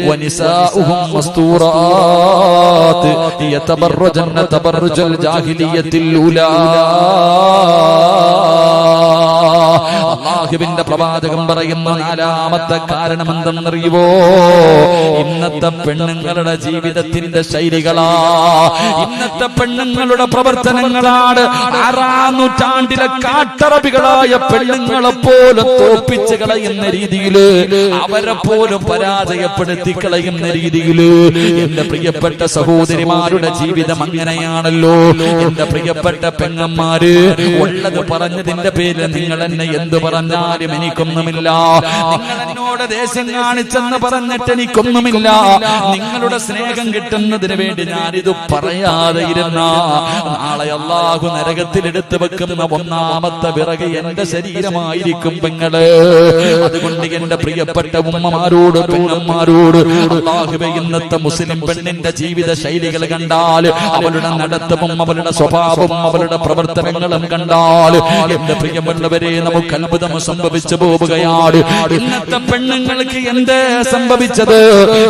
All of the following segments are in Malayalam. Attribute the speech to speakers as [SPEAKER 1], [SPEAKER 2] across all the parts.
[SPEAKER 1] ونساؤهم مستورات يتبرجن تبرج الجاهلية الأولى. അല്ലാഹുവിന്റെ പ്രവാചകൻ പറയുന്ന നാലാമത്തെ കാരണം എന്തെന്നറിയുവോ? ഇന്നത്തെ പെണ്ണുങ്ങളുടെ ജീവിതത്തിന്റെ ശൈലികളാ, ഇന്നത്തെ പെണ്ണുങ്ങളുടെ പ്രവർത്തനങ്ങളാണ്. 6-ാം നൂറ്റാണ്ടിലെ കാട്ടറബികളായ പെണ്ണുങ്ങളെ പോലും തോപ്പിച്ച് കളയുന്ന രീതിയില്, അവരെ പോലും പരാജയപ്പെടുത്തി കളയുന്ന രീതിയില് എന്റെ പ്രിയപ്പെട്ട സഹോദരിമാരുടെ ജീവിതം അങ്ങനെയാണല്ലോ. എന്റെ പ്രിയപ്പെട്ട പെങ്ങന്മാര്, ഉള്ളത് പറഞ്ഞതിന്റെ പേരിൽ നിങ്ങൾ എന്നെ എന്ത് പറഞ്ഞാലും എനിക്കൊന്നുമില്ല. നിങ്ങൾ എന്നോട് ദേശം കാണിച്ചെന്ന് പറഞ്ഞിട്ട് എനിക്കൊന്നുമില്ല. നിങ്ങളുടെ സ്നേഹം കിട്ടുന്നതിന് വേണ്ടി ഞാനിത് പറയാതെ ഇരുന്ന നാളെ അല്ലാഹു നരകത്തിൽ എടുത്തു വെക്കുന്ന ഒന്നാമത്തെ വിറക് എന്റെ ശരീരമായിരിക്കും പെങ്ങള്. അതുകൊണ്ട് എന്റെ പ്രിയപ്പെട്ട ഉമ്മമാരോട് പെങ്ങന്മാരോട് അല്ലാഹുവേ, ഇന്നത്തെ മുസ്ലിം പെണ്ണിന്റെ ജീവിത ശൈലികൾ കണ്ടാൽ, അവളുടെ നടത്തവും അവളുടെ സ്വഭാവവും അവളുടെ പ്രവർത്തനങ്ങളും കണ്ടാൽ എന്റെ പ്രിയമുള്ളവരെ നമുക്ക് അത്ഭുതം സംഭവിച്ചു പോവുകയാണ്. ഇന്നത്തെ പെണ്ണുങ്ങൾക്ക് എന്തേ സംഭവിച്ചത്?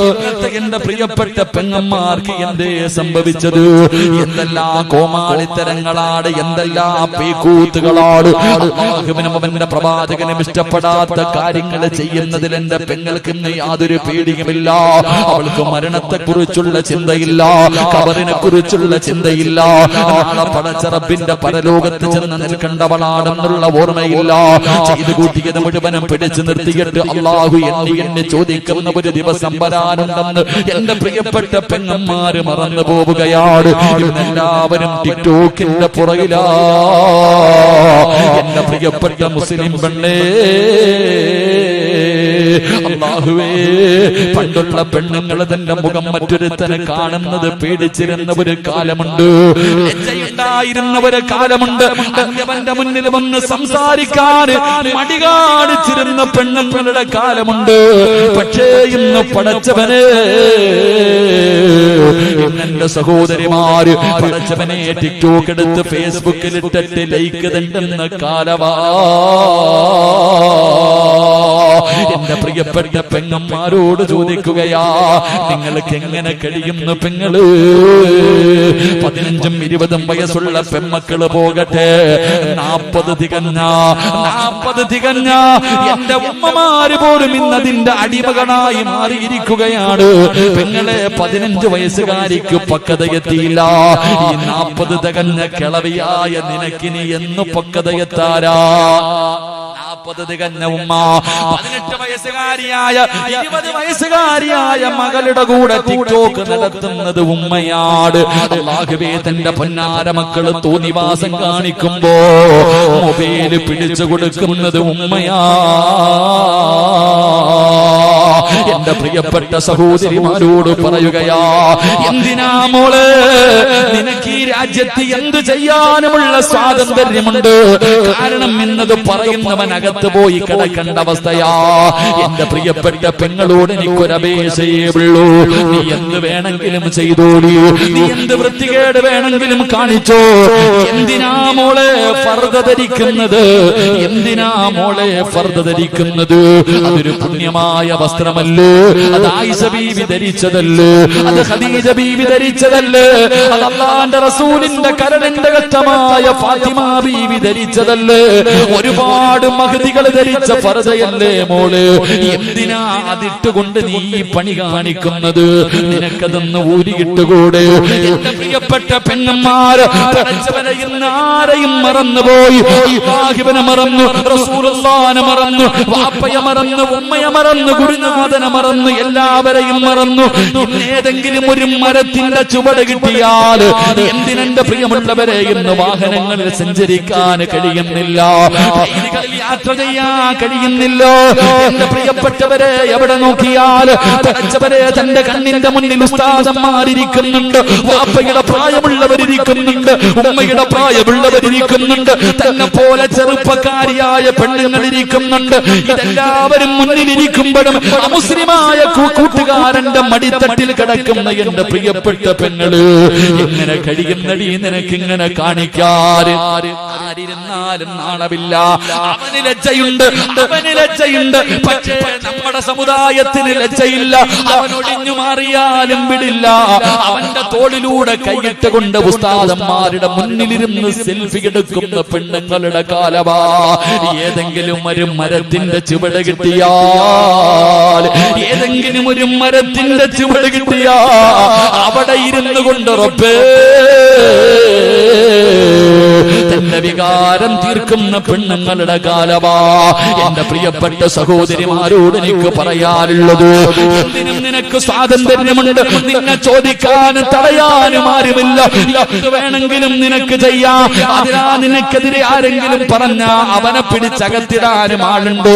[SPEAKER 1] ഇന്നത്തെ എന്റെ പ്രിയപ്പെട്ട പെങ്ങന്മാർക്ക് എന്തേ സംഭവിച്ചത്? എന്തെല്ലാം കോമാളിത്തരങ്ങളാണ്, എന്തെല്ലാം പേക്കൂത്തുകളാണ്. അല്ലാഹുവിനും അവന്റെ പ്രവാചകനും ഇഷ്ടപ്പെടാത്ത കാര്യങ്ങൾ ചെയ്യുന്നതിൽ എന്റെ പെങ്ങൾക്ക് യാതൊരു പേടിയുമില്ല. അവൾക്ക് മരണത്തെ കുറിച്ചുള്ള ചിന്തയില്ല, ഖബറിനെ കുറിച്ചുള്ള ചിന്തയില്ല, നാളെ പടച്ച റബ്ബിന്റെ പരലോകത്ത് ചെന്ന് നിൽക്കേണ്ടവളാണെന്നുള്ള ഓർമ്മയില്ല. ചെയ്തു കൂട്ടിയത് മുഴുവനും പിടിച്ചു നിർത്തിയിട്ട് അല്ലാഹു എണ്ണി ചോദിക്കുന്ന ഒരു ദിവസം വരാനുണ്ടെന്ന് എന്റെ പ്രിയപ്പെട്ട പെങ്ങന്മാര് മറന്നു പോവുകയാണ്. ഇന്നെല്ലാവരും ടിക്ടോക്കിന്റെ പുറകിലാ. എന്റെ പ്രിയപ്പെട്ട മുസ്ലിം പെണ്ണേ, അല്ലാഹുവേ, പണ്ടുള്ള പെണ്ണുങ്ങൾ തന്റെ മുഖം മറ്റൊരുത്തനെ കാണുന്നത് പേടിച്ചിരുന്ന ഒരു കാലമുണ്ട്, ലജ്ജയുണ്ടായിരുന്ന ഒരു കാലമുണ്ട്. അവന്റെ മുന്നിൽ വന്ന് സംസാരിക്കാൻ മടി കാണിച്ചിരുന്ന പെണ്ണുങ്ങളുടെ കാലമുണ്ട്. പക്ഷേ ഇന്ന് പടച്ചവനെ, എന്റെ സഹോദരിമാര് പടച്ചവനെ ടിക്ടോക്ക് എടുത്ത് ഫേസ്ബുക്കിൽ ഇട്ടിട്ട് ലൈക്ക് തണ്ടുന്ന കാലവാ. എന്റെ പ്രിയപ്പെട്ട പെങ്ങന്മാരോട് ചോദിക്കുകയാ, നിങ്ങൾക്ക് എങ്ങനെ കഴിയുന്നു പെങ്ങള്? 15ഉം 20ഉം വയസ്സുള്ള പെമ്മക്കള് പോകട്ടെ, 40 തികഞ്ഞ എന്റെ ഉമ്മമാര് പോലും ഇന്നതിന്റെ അടിമകളായി മാറിയിരിക്കുകയാണ്. പെങ്ങളെ, 15 വയസ്സുകാരിക്ക് പക്വതയെത്തിയില്ല. ഈ 40 തികഞ്ഞ കിളവിയായ നിനക്കിനി എന്ന് പക്വതയെത്താരാ? 40 തികഞ്ഞ ഉമ്മ 18 വയസ്സുകാരിയായ 20 വയസ്സുകാരിയായ മകളുടെ കൂടെ ടിക്ടോക്ക് നടത്തുന്നത് ഉമ്മയാണ്. അല്ലാഹുവേ, തന്റെ പൊന്നാര മക്കള് തോന്നിവാസം കാണിക്കുമ്പോ മൊബൈല് പിടിച്ചു കൊടുക്കുന്നത് ഉമ്മയാ. എന്റെ പ്രിയപ്പെട്ട സഹോദരിമാരോട് പറയുകയാ, എന്തിനാ മോള്, നിനക്ക് ഈ രാജ്യത്ത് എന്ത് ചെയ്യാനുമുള്ള സ്വാതന്ത്ര്യമുണ്ട്. കാരണം ഇന്നത് പറയുന്നവൻ അകത്ത് പോയി കിടക്കേണ്ട അവസ്ഥയാ. എന്റെ പ്രിയപ്പെട്ട പെങ്ങളോട് എനിക്കൊരപേക്ഷയേ ഉള്ളൂ, നീ എന്ത് വേണമെങ്കിലും ചെയ്തോളൂ, നീ എന്ത് വൃത്തികേട് വേണമെങ്കിലും കാണിച്ചോ. എന്തിനാ മോളെ ഫർദ ധരിക്കുന്നത്? എന്തിനാ മോളെ ഫർദ ധരിക്കുന്നത്? അതൊരു പുണ്യമായ വസ്ത്രമല്ലേ? അത് ആയിഷ ബീവി ധരിച്ചതല്ലേ? അത് ഖദീജ ബീവി ധരിച്ചതല്ലേ? അത് അല്ലാഹുവിന്റെ റസൂലിന്റെ കരളിന്റെ ഘട്ടമായ ഫാത്തിമ ബീവി ധരിച്ചതല്ലേ? ഒരുപാട് മഹദികൾ ധരിച്ച ഫർദയല്ലേ മോള്? എന്തിനാ അതിട്ടുകൊണ്ട് നീ ഈ പണി കാണിക്കുന്നത്? നിനക്കതൊന്ന് ഊരിയിട്ടുകൂടെ? എന്റെ പ്രിയപ്പെട്ട പെങ്ങന്മാര്, പടച്ചവനെ ഇന്ന് ആരെയും മറന്നുപോയി. അല്ലാഹുവിനെ മറന്നു, റസൂലുള്ളാഹിനെ മറന്നു, വാപ്പയെ മറന്നു, ഉമ്മയെ മറന്നു, ഗുരുനാഥനെ മറന്നു, എല്ലാവരെയും മറന്നു. ഏതെങ്കിലും ഒരു മരത്തിന്റെ ചുവട് കിട്ടിയാൽ എന്തിനെന്റെ പ്രിയമുള്ളവരെ ഇന്ന് വാഹനങ്ങളിൽ സഞ്ചരിക്കാൻ കഴിയുന്നില്ല, ട്രെയിനുകളിൽ യാത്ര ചെയ്യാൻ കഴിയുന്നില്ല. എന്റെ പ്രിയപ്പെട്ടവരെ, എവിടെ നോക്കിയാൽ പടച്ചവരെ തന്റെ കണ്ണിന്റെ മുന്നിൽ ഉസ്താദന്മാരിയ്ക്കുന്നുണ്ട്, വാപ്പയുടെ പ്രായമുള്ളവരിയ്ക്കുന്നുണ്ട്, ഉമ്മയുടെ പ്രായമുള്ളവരിയ്ക്കുന്നുണ്ട്, തന്നെ പോലെ ചെറുപ്പക്കാരിയായ പെണ്ണുങ്ങളിരിക്കുന്നുണ്ട്. ഇതെല്ലാവരും മുന്നിലിരിക്കുമ്പോഴും അമുസ്ലിം മുസ്ലിമായ കൂട്ടുകാരന്റെ മടിത്തട്ടിൽ കിടക്കുന്ന എന്റെ പ്രിയപ്പെട്ട പെങ്ങള് എങ്ങനെ കഴിയുന്നടി നിനക്കിങ്ങനെ കാണിക്കാറ്? ആരിരുന്നാലും നാണമില്ല. അവന് ലജ്ജയുണ്ട്, അവന് ലജ്ജയുണ്ട്. പക്ഷേ നമ്മുടെ സമുദായത്തിന് ലജ്ജയില്ല. അവനൊടിഞ്ഞു മാറിയാലും വിടില്ല. അവന്റെ തോളിലൂടെ കൈയിട്ട് കൊണ്ട് ഉസ്താദന്മാരുടെ മുന്നിലിരുന്ന് സെൽഫി എടുക്കുന്ന പെണ്ണുങ്ങളുടെ കാലമാ. ഏതെങ്കിലും ഒരു മരത്തിന്റെ ചുവട് കിട്ടിയാൽ, ഏതെങ്കിലും ഒരു മരത്തിന്റെ ചുവട് കിട്ടിയാ അവിടെ ഇരുന്നു കൊണ്ട് റബ്ബേ തന്റെ വികാരം തീർക്കുന്ന പെണ്ണുങ്ങളുടെ കാലമാ. എന്റെ പ്രിയപ്പെട്ട സഹോദരിമാരോട് എനിക്ക് പറയാനുള്ളത്, എന്തിനും നിനക്ക് സ്വാതന്ത്ര്യമുണ്ട്. നിന്നെ ചോദിക്കാനും തടയാനും ആരുമില്ല. എന്ത് വേണമെങ്കിലും നിനക്ക് ചെയ്യാം. അതിനാ നിനക്കെതിരെ ആരെങ്കിലും പറഞ്ഞ അവനെ പിടിച്ചകത്തിടാനും ആളുണ്ട്.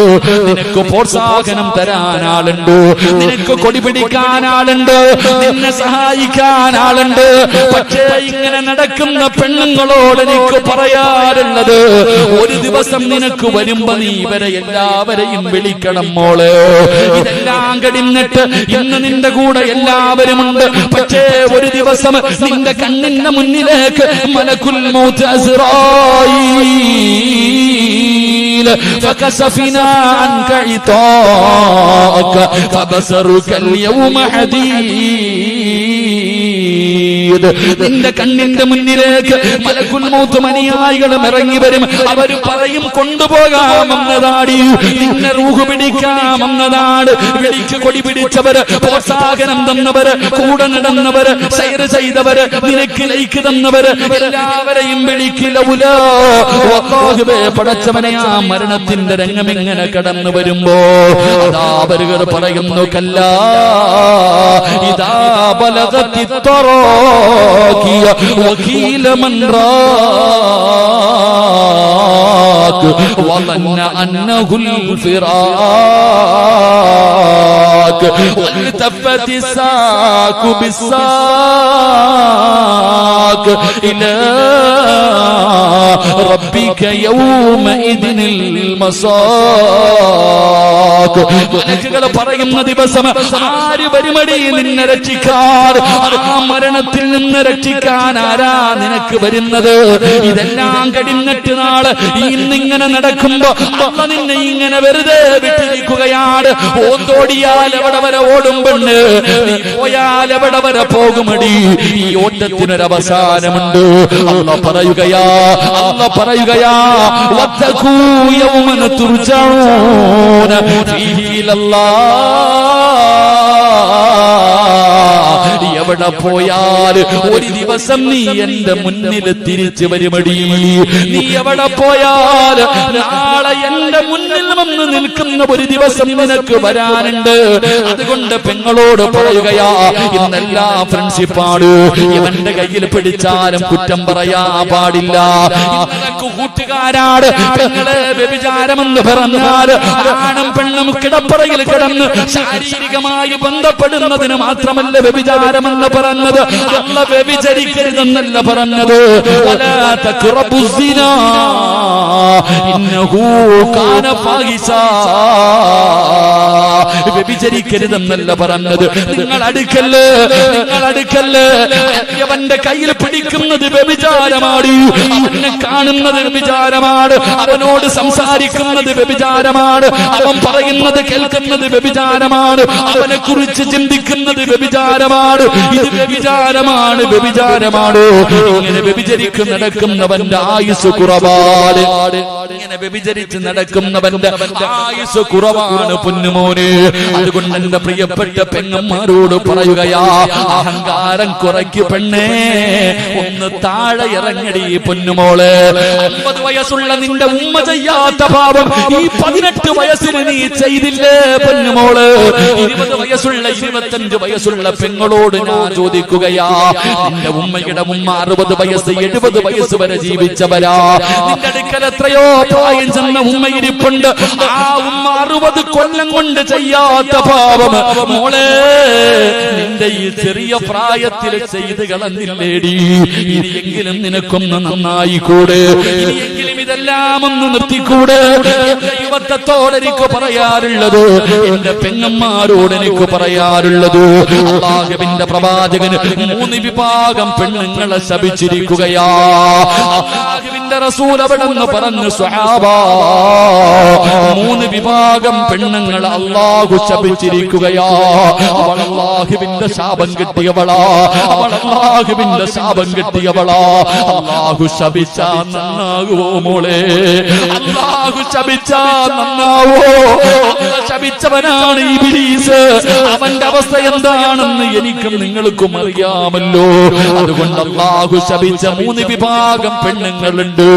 [SPEAKER 1] നിനക്ക് പ്രോത്സാഹനം തരാൻ ആളുണ്ട്. നിനക്ക് കൊടി പിടിക്കാൻ ആളുണ്ട്. നിന്നെ സഹായിക്കാൻ ആളുണ്ട്. പക്ഷേ ഇങ്ങനെ നടക്കുന്ന പെണ്ണുങ്ങളോട് എനിക്ക് പറയാറുള്ളത്, ഒരു ദിവസം നിനക്ക് വരുമ്പോ നീ ഇവരെ എല്ലാവരെയും വിളിക്കണം മോള്. ഇതെല്ലാം കഴിഞ്ഞിട്ട് ഇന്ന് നിന്റെ കൂടെ എല്ലാവരുമുണ്ട്. പക്ഷേ ഒരു ദിവസം നിന്റെ കണ്ണിന്റെ മുന്നിലേക്ക് മലക്കുൽ മൗത്ത് അസ്റായീൽ ഫകസഫിനാ അൻക ഇതാക ഫബസറുക അൽയൗമ ഹദീദ്. നിന്റെ കണ്ണിന്റെ മുന്നിലേക്ക് മലക്കുൽ മൗത്ത് അനുയായികളും ഇറങ്ങി വരും. അവർ പറയും കൊണ്ടുപോകാമെന്നതാടി, നിന്നെ റൂഹ് പിടിക്കാമെന്നതാണ്. വിളിക്ക് കൊടി പിടിച്ചവര്, പ്രോത്സാഹനം തന്നവര്, കൂടെ നടന്നവര്, സൈർ ചെയ്തവര്, നിനക്ക് ലൈക്ക് തന്നവര്, എല്ലാവരെയും വിളിക്കില്ല. പടച്ചവനെ, ആ മരണത്തിന്റെ രംഗം ഇങ്ങനെ കടന്നു വരുമ്പോ അതാ അവരുകൾ പറയുന്നു, കല്ലാ ഇദാ ബലഗത്തി തറാഖിയ വഖീല മൻ റാഖ വظن أنه الفراق والتفت الساق بالساق إلى ربك يومئذ المساق. മലക്കുകൾ പറയുന്ന ദിവസം ആര് വരുമടി നിന്നെ രക്ഷിക്കാൻ? ആ മരണത്തിൽ നിന്ന് രക്ഷിക്കാൻ ആരാ നിനക്ക് വരുന്നത്? ഇതെല്ലാം കഴിഞ്ഞിട്ട് നാളെ ഇന്നിങ്ങനെ നടക്കുമ്പോ അള്ള നിന്നെ ഇങ്ങനെ വെറുതെ വിട്ടിരിക്കുകയാണ്. ഓന്തോടിയാൽ എവിടെ വരെ ഓടും പെണ്ണ്, നീ പോയാൽ എവിടെ വരെ പോകുമടി? ഈ ഓട്ടത്തിനൊരവസാനമുണ്ട്. അള്ള പറയുകയാ, അള്ള പറയുകയാ, വത്തഖൂ യൗമൻ തുർജഊന ഫീഹി ഇലല്ലാഹ്. എവിടെ പോയാൽ ഒരു ദിവസം നീ എന്റെ മുന്നിൽ തിരിച്ചു വരുമടി. നീ എവിടെ പോയാൽ നാളെ എന്റെ മുന്നിൽ വന്ന് നിൽക്കുന്ന ഒരു ദിവസം നിനക്ക് വരാനുണ്ട്. അതുകൊണ്ട് പെങ്ങളോട് പറയുകയാ, ഇന്നെല്ലാ ഫ്രണ്ട്ഷിപ്പാണ്. ഇവന്റെ കയ്യിൽ പിടിച്ചാലും കുറ്റം പറയാ പാടില്ല. ഇന്നലക്ക് കൂട്ടുകാരാണ്. പെങ്ങളെ വ്യഭിചാരമെന്ന് പറഞ്ഞാൽ ആണും പെണ്ണും കിടപ്പറയിൽ കിടന്ന് ശാരീരികമായി ബന്ധപ്പെടുന്നതിന് മാത്രമല്ല വ്യഭിചാരമെന്ന് പറഞ്ഞത്. അല്ല വ്യഭിചരിക്കരുതെന്നല്ല പറഞ്ഞത്. വലാ തഖറബുസ്സിനാ ഇന്നഹു കാന ഫാഹിശാ. വ്യഭിചരിക്കരുതെന്നല്ല പറഞ്ഞത്. നിങ്ങൾ അടുക്കല്ല്, നിങ്ങൾ അടുക്കല്ല്. അവന്റെ കയ്യിൽ പിടിക്കുന്നത് വ്യഭിചാരമാണ്. അവനെ കാണുന്നത് വ്യഭിചാരമാണ്. അവനോട് സംസാരിക്കുന്നത് വ്യഭിചാരമാണ്. അവൻ പറയുന്നത് കേൾക്കുന്നത് വ്യഭിചാരമാണ്. അവനെ കുറിച്ച് ചിന്തിക്കുന്നത് വ്യഭിചാരമാണ്. ഇത് വ്യഭിചാരമാണ്, വ്യഭിചാരമാണ്. ഇങ്ങനെ വ്യഭിചരിക്ക് നടക്കുന്നവന്റെ ആയുസ് കുറവാണ്. ഇങ്ങനെ വ്യഭിചരിച്ച് നടക്കുന്നവന്റെ ആയുസ് കുറവാണ് പൊന്നുമോനെ. അതുകൊണ്ട് എന്റെ പ്രിയപ്പെട്ട പെങ്ങന്മാരോട് പറയുകയാ, അഹങ്കാരം കുറയ്ക്ക് പെണ്ണേ, ഒന്ന് താഴെ ഇറങ്ങടി പൊന്നുമോളെ. 50 വയസ്സുള്ള നിന്റെ ഉമ്മ ചെയ്യാത്ത പാപം ഈ 18 വയസ്സിന് നീ ചെയ്തില്ലേ പൊന്നുമോള്? 20 വയസ്സുള്ള 25 വയസ്സുള്ള പെങ്ങളോട് ഞാൻ ചോദിക്കുകയാ, നിന്റെ ഉമ്മയുടെ ഉമ്മ 60 വയസ്സ് 70 വയസ്സ് വരെ ജീവിച്ചവരാ. നിന്റെ അടുക്കൽ എത്രയോ പ്രായം ചെന്ന ഉമ്മ ഇരിപ്പുണ്ട്. ആ ഉമ്മ 60 കൊല്ലം കൊണ്ട് ചെയ്യാത്ത പാപം മോളെ നിന്റെ ഈ ചെറിയ പ്രായത്തിൽ ചെയ്ത് കളഞ്ഞില്ലേടി? ഇനിയെങ്കിലും നിനക്കൊന്ന് നന്നായി കൂടെ, ഇനിയെങ്കിലും ഇതെല്ലാം ഒന്ന് നിർത്തിക്കൂടെ? എന്റെ യുവത്വത്തോട് എനിക്ക് പറയാറുള്ളത്, എന്റെ പെങ്ങന്മാരോട് എനിക്ക് പറയാറുള്ളത്, അല്ലാഹുവിന്റെ പ്രവാചകന് 3 വിഭാഗം പെണ്ണുങ്ങളെ ശപിച്ചിരിക്കുകയാ. അല്ലാഹുവിന്റെ റസൂൽ അവിടെന്ന് പറഞ്ഞു, സ്വഹാബാ 3 വിഭാഗം പെണ്ണുങ്ങളെ അല്ലാഹു ശപിച്ചിരിക്കുകയാ. അവൾ അല്ലാഹുവിന്റെ ശാപം കിട്ടിയവളാ, അവൾ അല്ലാഹുവിന്റെ ശാപം കിട്ടിയവളാ. അല്ലാഹു ശപിച്ചാ നന്നാകുവോ മോളെ? അല്ലാഹു ശപിച്ചാ നന്നാവോ? ശപിച്ചവനാണ് ഇബ്ലീസ്. അവന്റെ അവസ്ഥ എന്താണെന്ന് എനിക്കും നിങ്ങൾക്കും അറിയാമല്ലോ. അതുകൊണ്ട് അല്ലാഹു ശപിച്ച 3 വിഭാഗം പെണ്ണുങ്ങളുണ്ട്.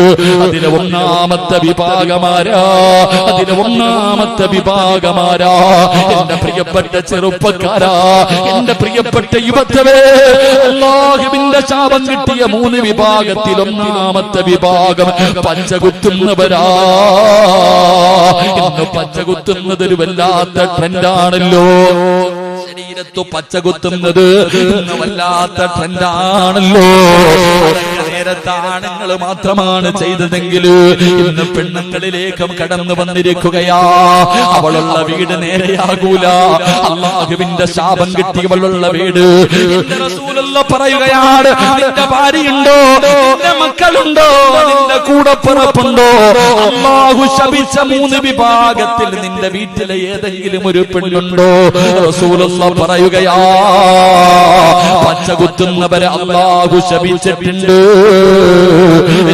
[SPEAKER 1] അതിലെ ഒന്നാമത്തെ വിഭാഗമാരാ? എന്റെ പ്രിയപ്പെട്ട ചെറുപ്പക്കാരാ, എന്റെ പ്രിയപ്പെട്ട യുവത്വേ, അല്ലാഹുവിന്റെ ശാപം കിട്ടിയ 3 വിഭാഗത്തിൽ ഒന്നാമത്തെ വിഭാഗം പച്ചകുത്തുന്നവരാ. ഇന്ന് പച്ചകുത്തുന്നത് ഒരു വല്ലാത്ത ട്രെൻഡാണല്ലോ. ശരീരത്തു പച്ചകുത്തുന്നത് ഇന്ന് വല്ലാത്ത ട്രെൻഡാണല്ലോ. നേരത്തെ ആണുങ്ങൾ മാത്രമാണ് ചെയ്തതെങ്കിൽ ഇന്ന് പെണ്ണുങ്ങളിലേക്കും കടന്നു വന്നിരിക്കുകയാ. അവളുള്ള വീട് നേരെയാകൂല. അല്ലാഹുവിന്റെ ശാപം കിട്ടിയവളുള്ള വീട്. എന്റെ റസൂലുള്ള പറയുകയാണ്, നിന്റെ ഭാര്യയുണ്ടോ, നിന്റെ മക്കളുണ്ടോ, നിന്റെ കൂടപ്പിറപ്പുണ്ടോ, അല്ലാഹു ശപിച്ച 3 വിഭാഗത്തിൽ നിന്റെ വീട്ടിലെ ഏതെങ്കിലും ഒരു പെണ്ണുണ്ടോ? റസൂലുള്ള പറയുകയാ, പച്ചകുത്തുന്നവരെ അല്ലാഹു ശപിച്ചിട്ടുണ്ട്.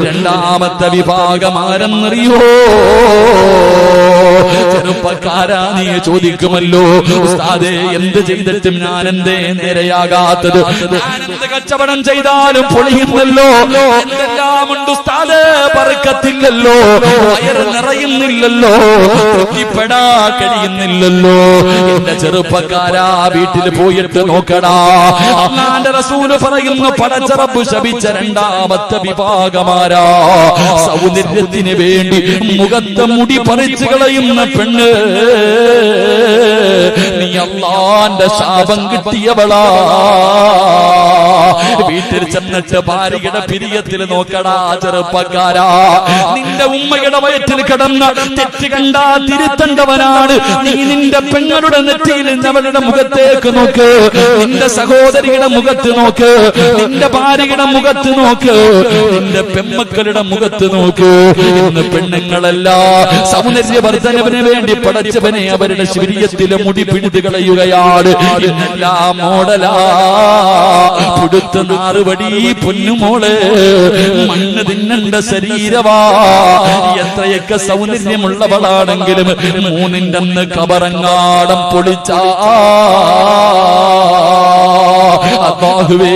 [SPEAKER 1] രണ്ടാമത്തെ വിഭാഗം ആരെന്നറിയോ? ചെറുപ്പക്കാരാ, നീ ചോദിക്കുമല്ലോ, ഉസ്താദേ എന്ത് ചെയ്തിട്ടും ഞാൻ എന്തേ നേരെയാകാത്തത്? ഞാനെന്ത് കച്ചവടം ചെയ്താലും പൊളിയുന്നല്ലോ, എന്തെല്ലാമുണ്ട് ഉസ്താദേ, ബർക്കത്തില്ലല്ലോ, വയറ് നിറയുന്നില്ലല്ലോ, തൃപ്തിപ്പെടാ കഴിയുന്നില്ലല്ലോ. എന്റെ ചെറുപ്പക്കാരാ, വീട്ടിൽ പോയിട്ട് നോക്കടാ. അല്ലാഹുവിന്റെ റസൂല് പറയുന്നു, പടച്ച റബ്ബ് ശപിച്ച രണ്ടാമത്തെ വിഭാഗമാരാ? സൗന്ദര്യത്തിന് വേണ്ടി മുഖത്തെ മുടി പറിച്ചു കളയുന്ന പെണ്ണ്. നീ അല്ലാഹുവിന്റെ ശാപം കിട്ടിയവളാ. വീട്ടിൽ ചെന്നിട്ട് ഭാര്യയുടെ പിരിയത്തിൽ നോക്കടാ ചെറുപ്പക്കാരാ. നിന്റെ ഉമ്മയുടെ വയറ്റിൽ കിടന്ന തെറ്റ് കണ്ടാ തിരുത്തേണ്ടവനാണ് നീ. നിന്റെ പെങ്ങളുടെ നെറ്റിയിൽ അവളുടെ മുഖത്തേക്ക് നോക്ക്, നിന്റെ സഹോദരിയുടെ മുഖത്ത് നോക്ക്, നിന്റെ ഭാര്യയുടെ മുഖത്ത് നോക്ക്, നിന്റെ പെമ്മക്കളുടെ മുഖത്ത് നോക്ക്. ഇന്ന് പെണ്ണുങ്ങളല്ല സൗന്ദര്യവർദ്ധനവിന് വേണ്ടി പടച്ചവനെ അവരുടെ ശരീരത്തിലെ മുടി പിടിത് കളയുകയാണ്. ഇന്നെല്ലാം മോഡലാ, പുടുത്ത നാറുപടി പൊന്നുമോള്, മണ്ണ് തിന്നണ്ട ശരീരവാ. എത്രയൊക്കെ സൗന്ദര്യമുള്ളവളാണെങ്കിലും 3ന്റെ അന്ന് കബറങ്ങാടം പൊളിച്ചാ അല്ലാഹുവേ,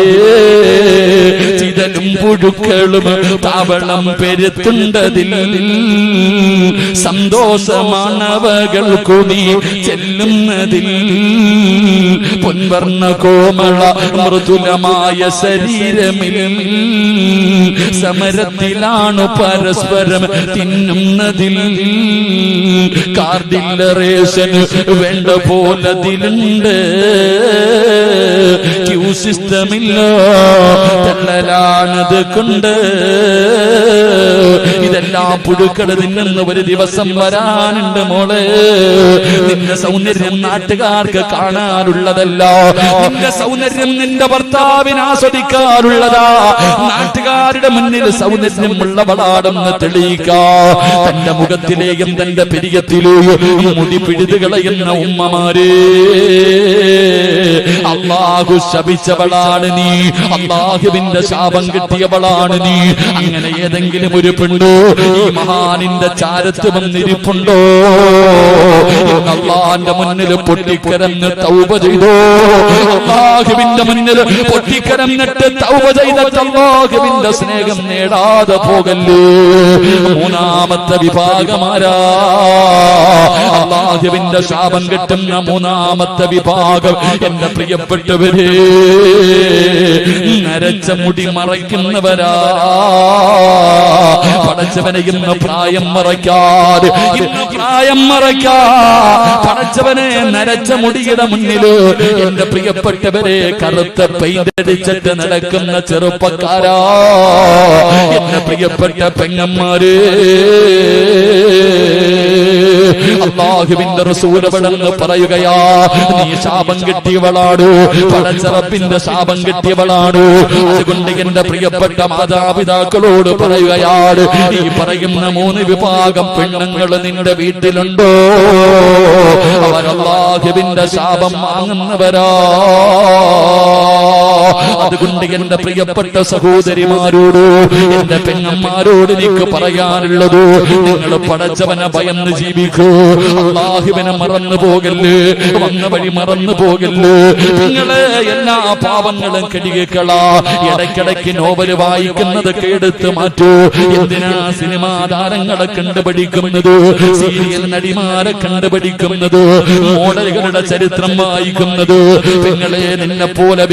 [SPEAKER 1] ചിതലും പുഴുക്കളും താവളം പെരുത്തുണ്ടതിൽ സന്തോഷമാണവകൾക്കു നീ ചെല്ലുന്നതിൽ. പൊൻവർണ്ണ കോമള മൃദുലമായ ശരീരമിൽ സമരത്തിലാണു പരസ്പരം തിന്നുന്നതിൽ. കാർഡില്ലറേഷന് വേണ്ട പോലതിലുണ്ട്, ക്യൂ സിസ്റ്റമില്ല, തള്ളലാണത് കൊണ്ട്. ഇതെല്ലാം പുഴുക്കൾ തിന്നുന്ന ഒരു ദിവസം വരാനുണ്ട് മോളെ. നിന്റെ സൗന്ദര്യം നാട്ടുകാർക്ക് കാണാനുള്ളതല്ല, നിന്റെ സൗന്ദര്യം നിന്റെ ഭർത്താവിന് ആസ്വദിക്കാനുള്ളതാ. നാട്ടുകാരുടെ മുന്നിൽ സൗന്ദര്യമുള്ളവളാണെന്ന് തെളിയിക്കാ. തന്റെ മുഖത്തിലേക്കും തന്റെ പെരിയത്തിലേയും മുടി പിഴുതു കളയുന്ന ഉമ്മമാരെ, അല്ലാഹു ശപിച്ചവളാണ് നീ, അല്ലാഹുവിന്റെ ശാപം കിട്ടിയവളാണ് നീ. അങ്ങനെ ഏതെങ്കിലും ഒരു പെണ്ണോ ഈ മഹാനിന്റെ ചാരത്ത് വന്നിരിപ്പുണ്ടോ? അല്ലാഹുവിന്റെ മുന്നിൽ പൊട്ടിക്കരന്ന് തൗബ ചെയ്തോ? അല്ലാഹുവിന്റെ മുന്നിൽ പൊട്ടിക്കരന്നിട്ട് തൗബ ചെയ്തിട്ട് അല്ലാഹുവിന്റെ സ്നേഹം നേടാതെ പോകല്ലേ. മൂന്നാമത്തെ വിഭാഗമാരാ? അല്ലാഹുവിന്റെ ശാപം കിട്ടുന്ന മൂന്നാമത്തെ വിഭാഗം എന്റെ പ്രിയപ്പെട്ട പ്രിയപ്പെട്ടവരെ, നരച്ച മുടി മറയ്ക്കുന്നവരാ. പടച്ചവനെ ഇന്ന് പ്രായം മറയ്ക്കാതെ, ഇന്ന് പ്രായം മറയ്ക്കാ പടച്ചവനെ നരച്ച മുടിയുടെ മുന്നില് എന്റെ പ്രിയപ്പെട്ടവരെ കറുത്ത പെയിന്റടിച്ചിട്ട് നടക്കുന്ന ചെറുപ്പക്കാരാ, എന്റെ പ്രിയപ്പെട്ട പെങ്ങന്മാര്, അല്ലാഹുവിന്റെ റസൂൽ അവിടെന്ന് പറയുകയാ, നീ ശാപം കിട്ടിയവളാണ്, പടച്ചറപ്പിന്റെ ശാപം കിട്ടിയവളാണ്. അതുകൊണ്ട് എന്റെ പ്രിയപ്പെട്ട മാതാപിതാക്കളോട് പറയുകയാണ്, ഈ പറയുന്ന 3 വിഭാഗം പെണ്ണുങ്ങൾ നിന്റെ വീട്ടിലുണ്ടോ? അവർ അല്ലാഹുവിന്റെ ശാപം വാങ്ങുന്നവരാ. അതുകൊണ്ട് എന്റെ പ്രിയപ്പെട്ട സഹോദരിമാരോട്, എന്റെ പെങ്ങന്മാരോട് എനിക്ക് പറയാനുള്ളത്, നിങ്ങൾ പടച്ചവനെ ഭയന്ന് ജീവിക്കൂ, അല്ലാഹുവിനെ മറന്നു പോകല്ലേ, വന്ന വഴി മറന്നു പോകല്ലേ. നിങ്ങളെ എല്ലാ പാപങ്ങളും കെടികളാ. ഇടയ്ക്കിടയ്ക്ക് നോവൽ വായിക്കുന്നതൊക്കെ എടുത്ത് മാറ്റൂ. എന്തിനാ സിനിമാ താരങ്ങളെ കണ്ടുപിടിക്കുന്നത്, സീരിയൽ നടിമാരെ കണ്ടുപിടിക്കുന്നത്, മോഡലുകളുടെ ചരിത്രം വായിക്കുന്നത്? നിങ്ങളെ നിന്നെ പോലെ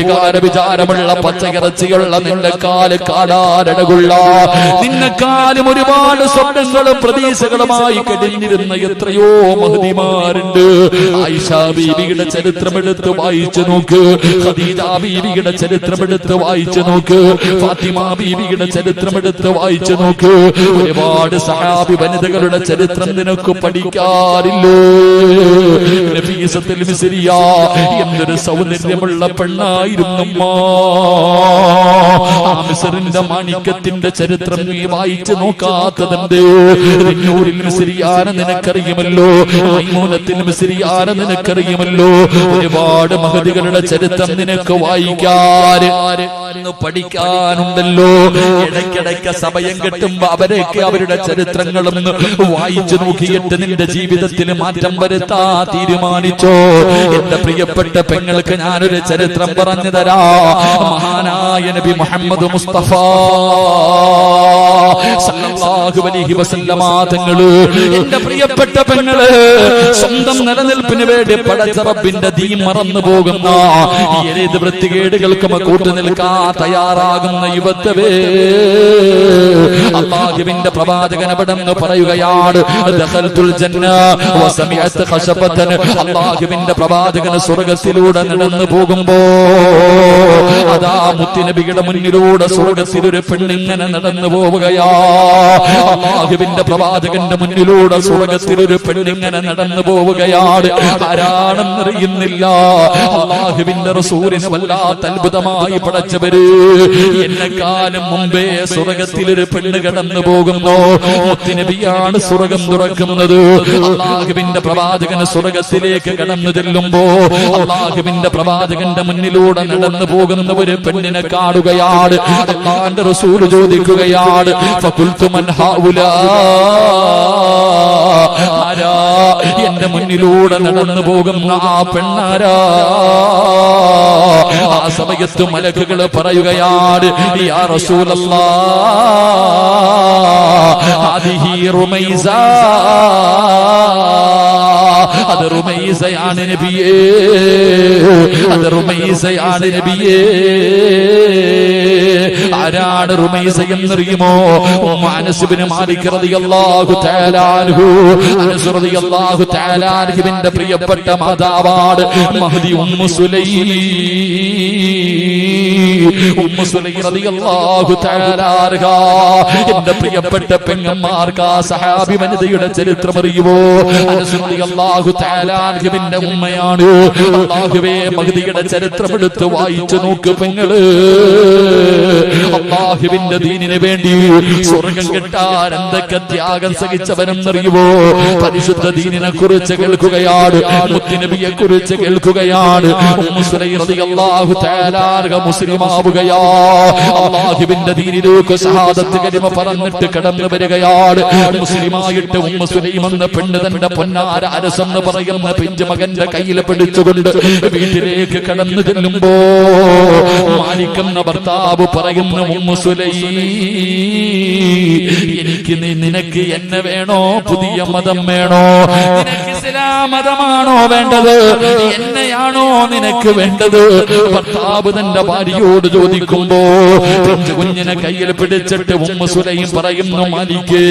[SPEAKER 1] വിചാരമുള്ള പച്ചയിറച്ചിയുള്ള നിന്റെ കാല് കാലാരടകുള്ള, നിന്നെക്കാലും ഒരുപാട് സ്വപ്നങ്ങളും പ്രതീക്ഷകളുമായി കഴിഞ്ഞിരുന്ന എത്രയോ മഹദിമാരുണ്ട്. ആയിഷ ബീവിയുടെ ചരിത്രമെടുത്ത് വായിച്ചു നോക്ക്, ഖദീജ ബീവിയുടെ ചരിത്രമെടുത്ത് വായിച്ചു നോക്ക്, ഫാത്തിമ ബീവിയുടെ ചരിത്രമെടുത്ത് വായിച്ചു നോക്ക്. ഒരുപാട് സഹാബി വനിതകളുടെ ചരിത്രം നിനക്ക് പഠിക്കാറില്ലേ? നഫീസത്തുൽ മിസ്രിയ എന്തൊരു സൗന്ദര്യമുള്ള പെണ്ണായിരുന്നമ്മ. ആ മിസ്റിന്റെ മാണിക്യത്തിന്റെ ചരിത്രം നീ വായിച്ചു നോക്കാത്തതുണ്ട്. റിന്നൂറിൽ മിസ്രിയാനെ നിനക്കറിയുമല്ലോ, മൈമൂനത്തിൽ മിസ്രിയാനെ നിനക്കറിയുമല്ലോ. ഒരുപാട് മഹദികളുടെ ചരിത്രം നിനക്ക് പഠിക്കാനുണ്ടല്ലോ. ഇടയ്ക്കിടയ്ക്ക് സമയം കിട്ടുമ്പോ അവരൊക്കെ അവരുടെ ചരിത്രങ്ങളൊന്ന് വായിച്ചു നോക്കിയിട്ട് നിന്റെ ജീവിതത്തിൽ മാറ്റം വരുത്താ തീരുമാനിച്ചോ? എന്റെ പ്രിയപ്പെട്ട പെങ്ങൾക്ക് ഞാനൊരു ചരിത്രം പറഞ്ഞു തരാ. മഹാനായ നബി മുഹമ്മദ് മുസ്തഫ സല്ലല്ലാഹു അലൈഹി വസല്ലമ തങ്ങള്, എന്റെ പ്രിയപ്പെട്ട പെങ്ങള്, സ്വന്തം നിലനിൽപ്പിന് വേണ്ടി പടച്ച റബ്ബിന്റെ ദീൻ മറന്നു പോകുന്ന ഏത് വൃത്തികേടുകൾക്കും കൂട്ടു നിൽക്കാൻ തയ്യാറാകുന്ന യുവത്വേ, അല്ലാഹുവിന്റെ പ്രവാചകൻ അവിടെന്ന് പറയുകയാണ്, ദഖൽതുൽ ജന്ന വസമിഅത് ഖശബതൻ. അല്ലാഹുവിന്റെ പ്രവാചകൻ സ്വർഗ്ഗത്തിലൂടെ നടന്നു പോകുമ്പോ അതാ മുത്തുനബിയുടെ മുന്നിലൂടെ സ്വർഗ്ഗത്തിലൊരു പെണ്ണിങ്ങനെ നടന്നു പോവുകയാ. അല്ലാഹുവിന്റെ പ്രവാചകന്റെ മുന്നിലൂടെ സ്വർഗ്ഗത്തിലൊരു പെണ്ണിങ്ങനെ നടന്നു പോവുകയാണ്. ആരാണെന്നറിയുന്നില്ല. അല്ലാഹുവിന്റെ റസൂലിനെ വല്ലാത്ത അത്ഭുതമായി പടച്ചവര്, എന്നെക്കാലം മുമ്പേ സ്വർഗ്ഗത്തിലൊരു പെണ്ണ് കടന്നു പോകുന്നു. മുത്തുനബിയാണ് സ്വർഗ്ഗം തുറക്കുന്നത്. അല്ലാഹുവിന്റെ പ്രവാചകൻ സ്വർഗ്ഗത്തിലേക്ക് കടന്നു ചെല്ലുമ്പോ അല്ലാഹുവിന്റെ പ്രവാചകന്റെ മുന്നിലൂടെ നടന്നു പോകുന്ന ഒരു പെണ്ണിനെ കാണുകയാണ്. അല്ലാഹുവിന്റെ റസൂൽ ചോദിക്കുകയാണ്, ഫഖുൽതു മൻ ഹൗലാ, ആരാ എന്റെ മുന്നിലൂടെ നടന്നു പോകുന്ന ആ പെണ്ണാരാ? ആ സമയത്ത് മലക്കുകൾ പറയുകയാണ്, യാ റസൂലല്ലാഹ് ഹാദിഹി റുമൈസ, അത് റുമൈസയാണ് നബിയേ, അത് റുമൈസയാണ് നബിയേ. ആരാണ് റുമൈസ എന്നറിയുമോ? അനസ് ഇബ്നു മാലിക് റളിയല്ലാഹു തആല അൻഹു, അനസ് റളിയല്ലാഹു തആല അൻഹുവിന്റെ പ്രിയപ്പെട്ട മാതാവാണ് മഹ്ദി ഉമ്മു സുലൈം. ഉമ്മു സുലൈം റളിയല്ലാഹു തആല അൻഹാ, എന്റെ പ്രിയപ്പെട്ട പെങ്ങന്മാർക്ക് ആ സഹാബി വനിതയുടെ ചരിത്രം അറിയുമോ? അനസ് റളിയല്ലാഹു തആല അൻഹുവിന്റെ ഉമ്മയാണ്. അല്ലാഹുവേ, മഹ്ദിയുടെ ചരിത്രം എടുത്ത് വായിച്ചു നോക്ക് പെങ്ങള്. അല്ലാഹുവിന്റെ ദീനിന് വേണ്ടി സ്വർഗം കിട്ടാൻ എന്തൊക്കെ ത്യാഗം സഹിച്ചവനെന്നറിയുമോ? പരിശുദ്ധ ദീനിനെ കുറിച്ച് കേൾക്കുകയാണ്, മുത്തുനബിയെ കുറിച്ച് കേൾക്കുകയാണ്. ഉമ്മു സുലൈം റളിയല്ലാഹു തആല അൻഹ മുസ്ലിമാവുകയാ. അല്ലാഹുവിന്റെ ദീനിലേക്ക് ഷഹാദത്ത് കലിമ പറഞ്ഞിട്ട് കടന്നു വരികയാണ്. മുസ്ലിമായിട്ട് ഉമ്മു സുലൈം എന്ന പെണ്ണ് തന്റെ പൊന്നാര അനസ് എന്ന് പറയുന്ന പിഞ്ചു മകന്റെ കയ്യിൽ പിടിച്ചുകൊണ്ട് വീട്ടിലേക്ക് കടന്നു ചെല്ലുമ്പോ മാലിക് എന്ന ഭർത്താവ് പറയുന്നു, പറയുന്നു ഉമ്മു സുലൈം, എനിക്ക് നിനക്ക് എന്നെ വേണോ പുതിയ മതം വേണോ? നിനക്ക് ഇസ്ലാം മതമാണോ വേണ്ടത്, എന്നെയാണോ നിനക്ക് വേണ്ടത്? ഭർത്താവ് തന്റെ ഭാര്യയോട് ചോദിക്കുമ്പോ കുഞ്ഞിനെ കയ്യിൽ പിടിച്ചിട്ട് ഉമ്മു സുലൈം പറയുന്നു, മാലിക്കേ,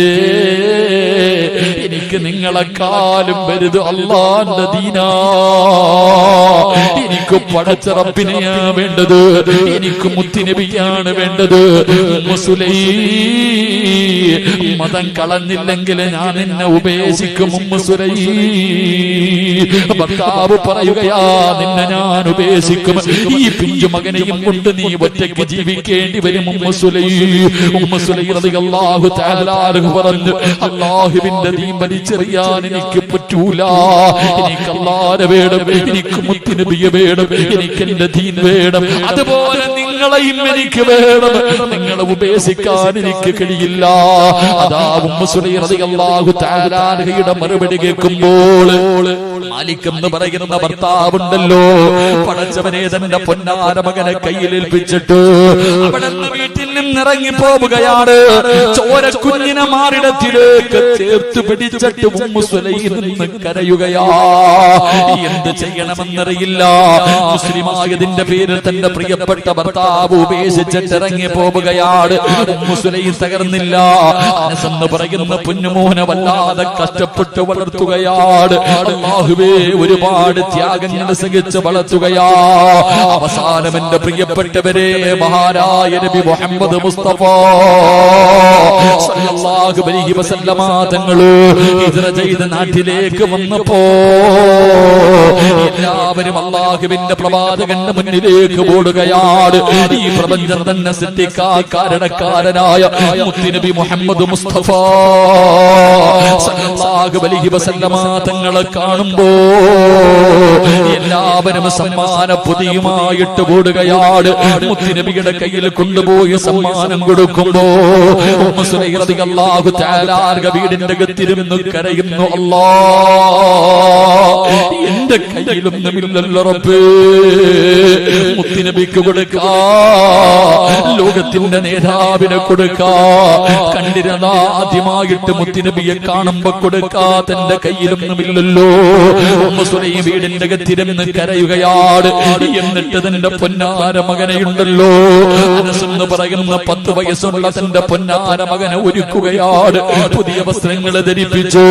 [SPEAKER 1] എനിക്ക് നിങ്ങളെക്കാളും വലുത് അല്ലാഹുവിന്റെ ദീനാ. എനിക്ക് പടച്ച റബ്ബിനെയാ വേണ്ടത്, എനിക്ക് മുത്തുനബിയാണ് വേണ്ടത്. ഉമ്മു സുലൈം, മതം കളഞ്ഞില്ലെങ്കിൽ ഞാൻ നിന്നെ ഉപേക്ഷിക്കും. ഉമ്മു സുലൈം, ഭർത്താവ് പറയുകയാ, നിന്നെ ഞാൻ ഉപേക്ഷിക്കും, ഈ പിഞ്ചു മകനെയും കൊണ്ട് നീ ഒറ്റയ്ക്ക് ജീവിക്കേണ്ടി വരും. ഉമ്മു സുലൈം റളിയല്ലാഹു തആല അൻഹു പറഞ്ഞു, അല്ലാഹുവിന്റെ ദീൻ വലിച്ചെറിയാൻ എനിക്ക് പറ്റൂല. എനിക്ക് അല്ലാഹുവിനെ വേണം, എനിക്ക് മുത്തുനബിയെ വേണം, എനിക്ക് എന്റെ ദീൻ വേണം. അതുപോലെ നിങ്ങളെയും എനിക്ക് വേണം. നിങ്ങളെ ഉപേക്ഷിക്കാൻ എനിക്ക് കഴിയില്ല. അതാ ഉമ്മു സുലൈം റളിയല്ലാഹു തആല അൻഹയുടെ മറുപടി കേൾക്കുമ്പോൾ മാലിക് എന്ന് പറയുന്ന ഭർത്താവുണ്ടല്ലോ, പടച്ചവനെ തന്റെ പൊന്നാര മകനെ കയ്യിലേൽപ്പിച്ചിട്ട് അവിടെ നിന്ന് വീട്ടിൽ നിന്നിറങ്ങി പോവുകയാണ്. ചോര കുഞ്ഞിനെ മാറിടത്തിലേക്ക് ചേർത്ത് പിടിച്ചിട്ട് ഉമ്മു സുലൈം നിന്ന് കരയുകയാ. എന്ത് ചെയ്യണമെന്നറിയില്ല. മുസ്ലിമായതിന്റെ പേരിൽ തന്റെ പ്രിയപ്പെട്ട ഭർത്താവ് ഉപേക്ഷിച്ചിട്ട് ഇറങ്ങി പോവുകയാണ്. Ummu Sulaim തകർന്നില്ല. അനസ് എന്ന് പറയുന്ന പൊന്നുമോനെ വല്ലാതെ കഷ്ടപ്പെട്ട് വളർത്തുകയാണ്. അല്ലാഹുവേ, ഒരുപാട് ത്യാഗങ്ങൾ സഹിച്ച് വളർത്തുകയാ. അവസാനം എന്റെ പ്രിയപ്പെട്ടവരെ, മഹാനായ നബി മുഹമ്മദ് മുസ്തഫ സല്ലല്ലാഹു അലൈഹി വസല്ലമ തങ്ങള് ഹിജ്റ ചെയ്ത് നാട്ടിലേക്ക് വന്നപ്പോ എല്ലാവരും അല്ലാഹുവിന്റെ പ്രവാചകന്റെ മുന്നിലേക്ക് ഓടുകയാണ്. ഈ പ്രപഞ്ചം തന്നെ സൃഷ്ടിക്കാൻ കാരണക്കാരനായ മുത്തുനബി മുഹമ്മദ് മുസ്തഫ സല്ലല്ലാഹു അലൈഹി വസല്ലമ തങ്ങളെ കാണുമ്പോ എല്ലാവരും സമ്മാന പൊതിയുമായിട്ട് ഓടുകയാണ്. മുത്തുനബിയുടെ കയ്യിൽ കൊണ്ടുപോയി സമ്മാനം കൊടുക്കുമ്പോ ഉമ്മു സുലൈം റളിയല്ലാഹു തആല വീടിന്റെ അകത്തിരുന്ന് കരയുന്നു, അല്ലാഹ്, എന്റെ കയ്യിലൊന്നുമില്ലല്ലോ റബ്ബേ, മുത്തുനബിക്ക് കൊടുക്കാ, ലോകത്തിന്റെ നേതാവിനെ കൊടുക്കാ. കണ്ടിരുന്ന ആദ്യമായിട്ട് മുത്തുനബിയെ കാണുമ്പോ കൊടുക്കാ, തന്റെ കയ്യിലൊന്നുമില്ലല്ലോ. ഉമ്മു സുലൈം വീടിന്റെ അകത്തിരുന്ന് കരയുകയാണ്. എന്നിട്ട് തന്റെ പൊന്നാര മകനെയുണ്ടല്ലോ, അനസ് എന്ന് പറയുന്ന 10 വയസ്സുള്ള തന്റെ പൊന്നാര മകനെ ഒരുക്കുകയാണ്. പുതിയ വസ്ത്രങ്ങൾ ധരിപ്പിച്ചു,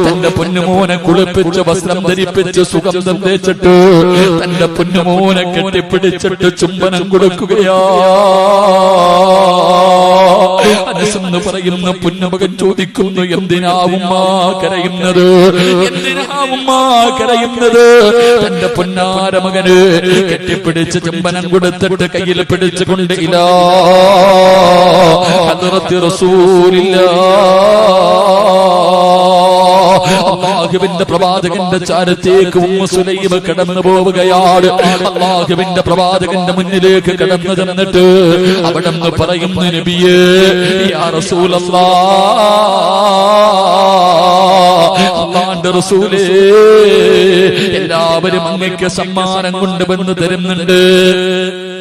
[SPEAKER 1] തന്റെ പൊന്നുമോനെ കുളിപ്പിച്ച് വസ്ത്രം ധരിപ്പിച്ച് സുഗന്ധം തേച്ചിട്ട് തന്റെ പൊന്നുമോനെ കെട്ടിപ്പിടിച്ചിട്ട് ചുംബനം കൊടുക്കുകയാ. അനസ് എന്ന് പറയുന്ന പൊന്നുമകൻ ചോദിക്കുന്നു, എന്തിനാവുമ്മ കരയുന്നത്, എന്തിനാവുമ്മ കരയുന്നത്? തന്റെ പൊന്നാര മകന് കെട്ടിപ്പിടിച്ച് ചുംബനം കൊടുത്തിട്ട് കയ്യിൽ പിടിച്ചുകൊണ്ട് ഇലാ ഹദ്റത്തി റസൂലില്ലാഹ്, അല്ലാഹുവിന്റെ പ്രവാചകന്റെ ചാരത്തേക്ക് ഉമ്മു സുലൈം കടന്നു പോവുകയാണ്. അല്ലാഹുവിന്റെ പ്രവാചകന്റെ മുന്നിലേക്ക് കടന്നു ചെന്നിട്ട് അവിടെ നിന്ന് പറയുന്നു, നബിയേ, യാ റസൂലല്ലാഹ്, അല്ലാഹുവിന്റെ റസൂലേ, എല്ലാവരും അങ്ങേക്ക് സമ്മാനം കൊണ്ടുവന്ന് തരുന്നുണ്ട്.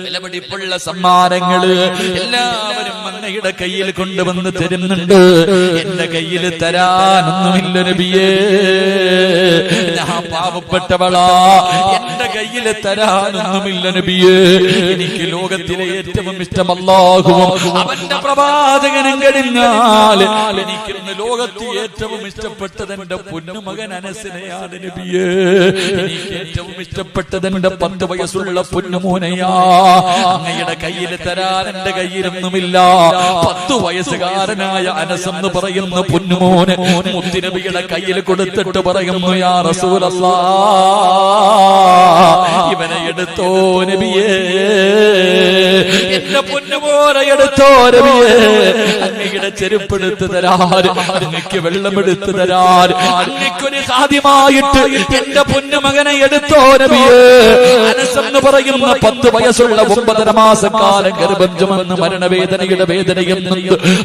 [SPEAKER 1] വിലപിടിപ്പുള്ള സമ്മാനങ്ങള് എല്ലാവരും അങ്ങയുടെ കയ്യിൽ കൊണ്ടുവന്ന് തരുന്നുണ്ട്. എന്റെ കയ്യിൽ തരാനൊന്നുമില്ല നബിയേ, ഞാൻ പാവപ്പെട്ടവളാ, എന്റെ കയ്യിൽ തരാനൊന്നുമില്ല നബിയേ. എനിക്ക് ലോകത്തിലെ ഏറ്റവും ഇഷ്ടം അല്ലാഹുവും അവന്റെ പ്രവാചകനും കഴിഞ്ഞാൽ എനിക്കിന്ന് ലോകത്തിൽ ഏറ്റവും ഇഷ്ടപ്പെട്ടത് എന്റെ പൊന്നുമകൻ അനസിനെയാണ് നബിയേ. എനിക്ക് ഏറ്റവും ഇഷ്ടപ്പെട്ടത് എന്റെ 10 വയസ്സുള്ള പൊന്നുമോനെയാ. അങ്ങയുടെ കയ്യിൽ തരാൻ എന്റെ കയ്യിലൊന്നുമില്ല. 10 വയസ്സുകാരനായ അനസ് എന്ന് പറയുന്ന പൊന്നുമോനെ മുത്തുനബിയുടെ കയ്യിൽ കൊടുത്തിട്ട് പറയുന്നു, യാ റസൂലല്ലാഹ്, ഇവനെ എടുത്തോ നബിയേ, എന്റെ പൊന്നുമോനെ എടുത്തോ നബിയേ. അങ്ങയുടെ ചെരുപ്പെടുത്ത് തരാൻ, അങ്ങക്ക് വെള്ളമെടുത്ത് തരാൻ, അങ്ങക്കൊരു സാധ്യമായിട്ട് എന്റെ പൊന്നുമകനെ എടുത്തോ നബിയേ. അനസ് എന്ന് പറയുന്ന 10 വയസ്സുള്ള 9.5 മാസക്കാലം ഗർഭം ചുമന്ന് മരണവേദനയുടെ വേദനയും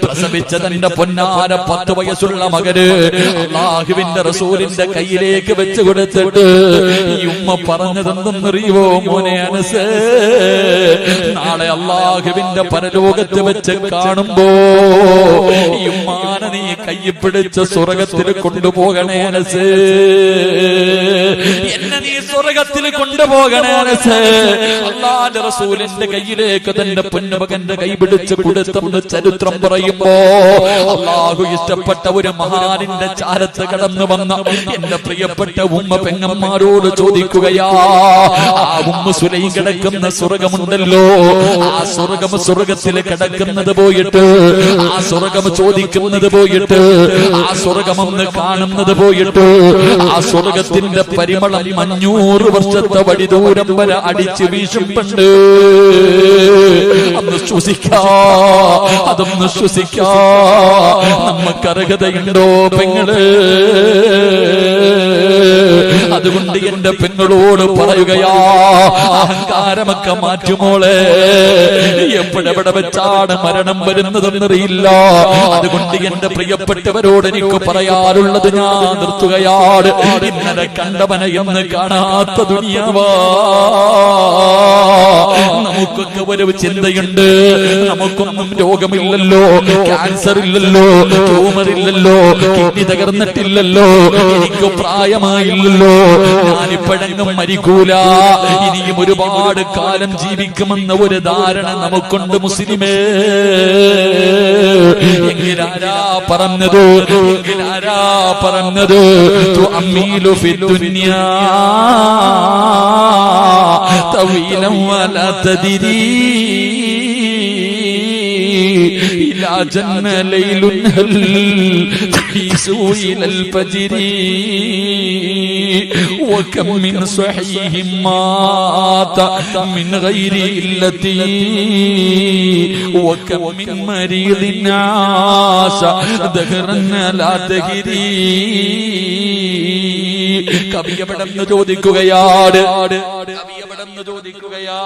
[SPEAKER 1] പ്രസവിച്ച തന്റെ പൊന്നാര 10 വയസ്സുള്ള മകന് അല്ലാഹുവിന്റെ റസൂലിന്റെ കയ്യിലേക്ക് വെച്ച് കൊടുത്തിട്ട് ഈ ഉമ്മ പറഞ്ഞതെന്തെന്നറിയുവോ മോനെ അനസ്, നാളെ അല്ലാഹുവിന്റെ പരലോകത്ത് വെച്ച് കാണുമ്പോ ഈ ഉമ്മാനെ നീ കയ്യിൽ പിടിച്ച് സ്വർഗത്തിൽ കൊണ്ടുപോകണേ അനസ്, എന്നെ നീ സ്വർഗത്തിൽ കൊണ്ടുപോകണേ അനസ്. അല്ലാഹുവിന്റെ റസൂലിന്റെ കയ്യിലേക്ക് തന്റെ പൊന്നുമകന്റെ കൈ പിടിച്ച് കൊടുത്തെന്ന് ചരിത്രം പറയുമ്പോ അല്ലാഹു ഇഷ്ടപ്പെട്ട ഒരു മഹാനിന്റെ ചാരത്ത് കടന്നു വന്ന എന്റെ പ്രിയപ്പെട്ട ഉമ്മ പെങ്ങന്മാരോട് ചോദിക്കുകയാ, ആ ഉമ്മ സുലൈം കിടക്കുന്ന സ്വർഗമുണ്ടല്ലോ, ആ സ്വർഗത്തിൽ കിടക്കുന്നത് പോയിട്ട്, ആ സ്വർഗം ചോദിക്കുന്നത് പോയിട്ട്, ആ സ്വർഗമെന്ന് കാണുന്നത് പോയിട്ട്, ആ സ്വർഗത്തിന്റെ പരിമളം 500 വർഷത്തെ വഴി ദൂരം വരെ അടിച്ചു വീശുമ്പണ്ട്. അന്ന് ശ്വസിക്കാ, അതൊന്ന് ശ്വസിക്കാ നമുക്ക് അർഹതയുണ്ടോ പെങ്ങള്? അതുകൊണ്ട് എന്റെ പെങ്ങളോട് പറയുകയാ, അഹങ്കാരമൊക്കെ മാറ്റുമോളെ, എപ്പോഴെവിടെ വെച്ചാണ് മരണം വരുന്നതെന്നറിയില്ല. അതുകൊണ്ട് എന്റെ പ്രിയപ്പെട്ടവരോട് എനിക്ക് പറയാറുള്ളത് ഞാൻ നിർത്തുകയാണ്. ഇന്നലെ കണ്ടവനെ എന്ന് കാണാത്ത ദുനിയാവാ. നമുക്കൊക്കെ ഒരു ചിന്തയുണ്ട്, നമുക്കൊന്നും രോഗമില്ലല്ലോ, ക്യാൻസർ ഇല്ലല്ലോ, ട്യൂമർ ഇല്ലല്ലോ, കിഡ്നി തകർന്നിട്ടില്ലല്ലോ, എനിക്ക് പ്രായമായില്ലല്ലോ, ഞാനിപ്പോഴെങ്ങും മരിക്കൂല, ഇനിയും ഒരുപാട് കാലം ജീവിക്കുമെന്ന ഒരു ധാരണ നമുക്കുണ്ട് മുസ്ലിമേ. എങ്കിലാരാ പറഞ്ഞത്, എങ്കിലാരാ പറഞ്ഞത് തുഅമ്മീലു ഫിദ്ദുനിയാ തവീലൻ വലാ തദ്രീ إلى جنة ليل هل تحيسوا إلى الفجر وكم من صحيح مات من غير علة وكم من مريض عاش دهرا لا تهري. കവി എവിടെന്ന് ചോദിക്കുകയാണ്, കവി എവിടെന്ന് ചോദിക്കുകയാ.